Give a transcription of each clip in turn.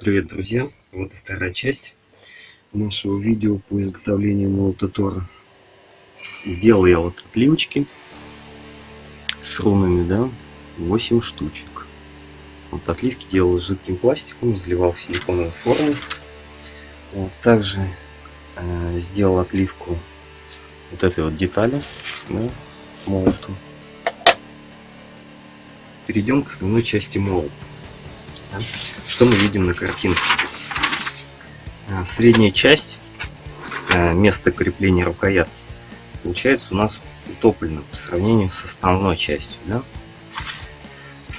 Привет, друзья! Вот и вторая часть нашего видео по изготовлению молота Тора. Сделал я вот отливочки с рунами, да, 8 штучек. Вот отливки делал с жидким пластиком, заливал в силиконовую форму. Вот, также сделал отливку вот этой вот детали, да, молоту. Перейдем к основной части молота. Да. Что мы видим на картинке? Средняя часть, место крепления рукоятки, получается у нас утоплено по сравнению с основной частью, да?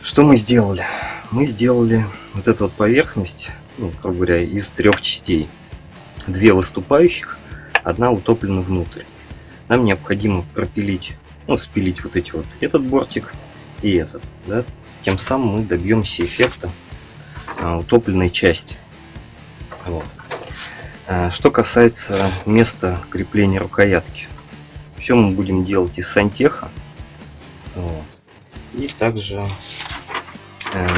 Что мы сделали? Мы сделали вот эту вот поверхность, грубо говоря, из 3 частей. 2 выступающих, 1 утоплена внутрь. Нам необходимо пропилить, спилить вот эти вот, этот бортик и этот, да? Тем самым мы добьемся эффекта утопленной части. Вот. Что касается места крепления рукоятки, все мы будем делать из сантеха. Вот. И также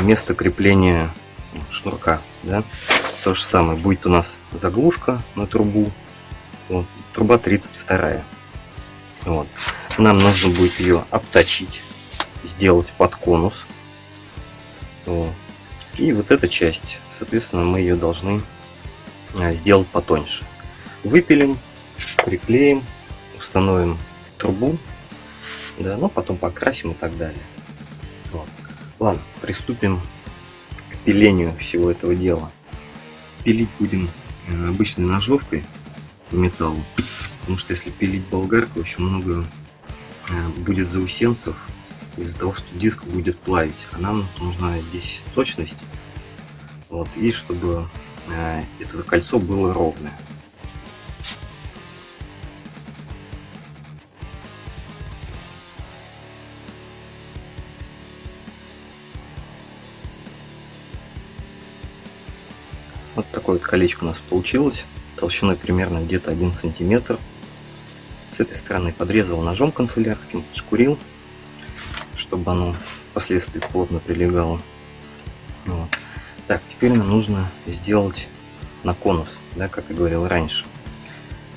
место крепления шнурка, да, то же самое. Будет у нас заглушка на трубу. Вот. Труба 32. Вот. Нам нужно будет ее обточить, сделать под конус. Вот. И вот эта часть, соответственно, мы ее должны сделать потоньше. Выпилим, приклеим, установим трубу, да, потом покрасим и так далее. Вот. Ладно, приступим к пилению всего этого дела. Пилить будем обычной ножовкой по металлу, потому что если пилить болгаркой, очень много будет заусенцев из-за того, что диск будет плавить. А нам нужна здесь точность, вот, и чтобы это кольцо было ровное. Вот такое вот колечко у нас получилось, толщиной примерно где-то 1 сантиметр. С этой стороны подрезал ножом канцелярским, шкурил, чтобы оно впоследствии плотно прилегало. Вот. Так, теперь нам нужно сделать на конус, да, как я говорил раньше.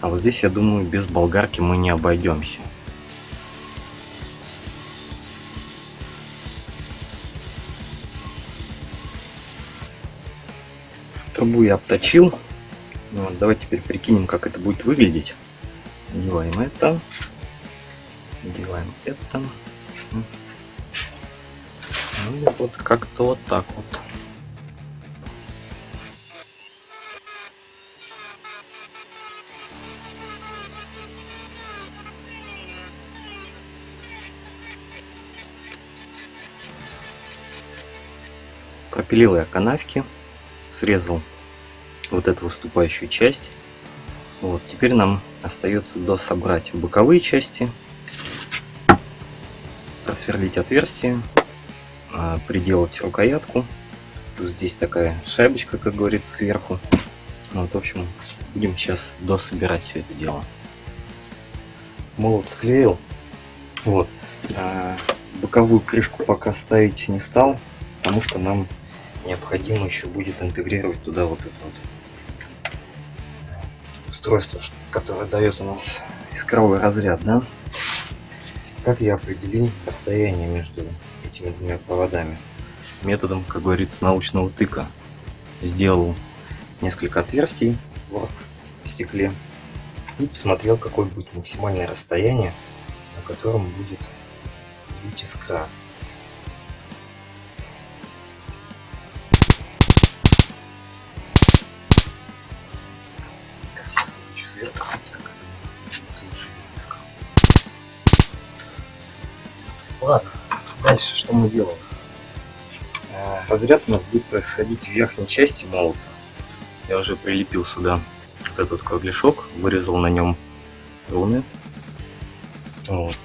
А вот здесь, я думаю, без болгарки мы не обойдемся. Трубу я обточил. Вот, давайте теперь прикинем, как это будет выглядеть. Делаем это. Делаем это. Ну, вот как-то вот так вот. Пропилил я канавки, срезал вот эту выступающую часть. Вот, теперь нам остается дособрать боковые части, просверлить отверстие, приделать рукоятку. Здесь такая шайбочка, как говорится, сверху. Вот, в общем, будем сейчас дособирать все это дело. Молот склеил. Вот. Боковую крышку пока ставить не стал, потому что нам необходимо еще будет интегрировать туда вот это вот устройство, которое дает у нас искровой разряд, да? Как я определил расстояние между этими двумя проводами? Методом, как говорится, научного тыка. Сделал несколько отверстий в стекле и посмотрел, какое будет максимальное расстояние, на котором будет бить искра. Ладно, дальше что мы делаем? Разряд у нас будет происходить в верхней части молота. Я уже прилепил сюда вот этот кругляшок, вырезал на нем руны. Вот.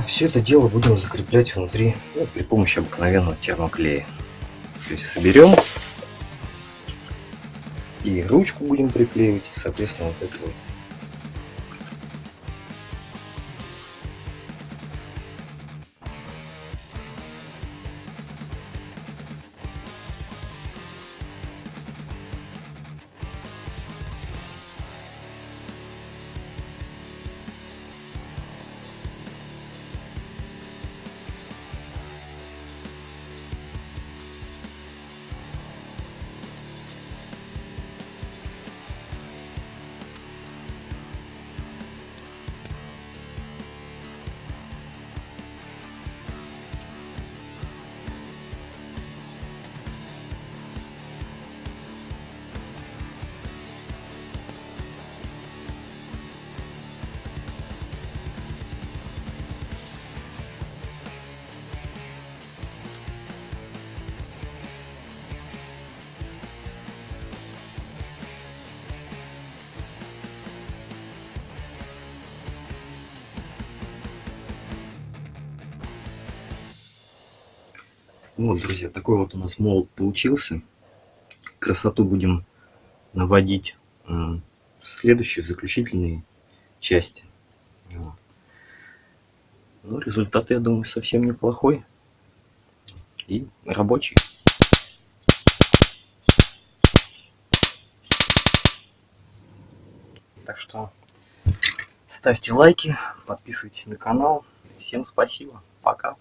Все это дело будем закреплять внутри, при помощи обыкновенного термоклея. То есть соберем и ручку будем приклеивать, и, соответственно, вот это вот. Вот, друзья, такой вот у нас молот получился. Красоту будем наводить в следующей, в заключительной части. Вот. Ну, результат, я думаю, совсем неплохой и рабочий. Так что ставьте лайки, подписывайтесь на канал. Всем спасибо. Пока.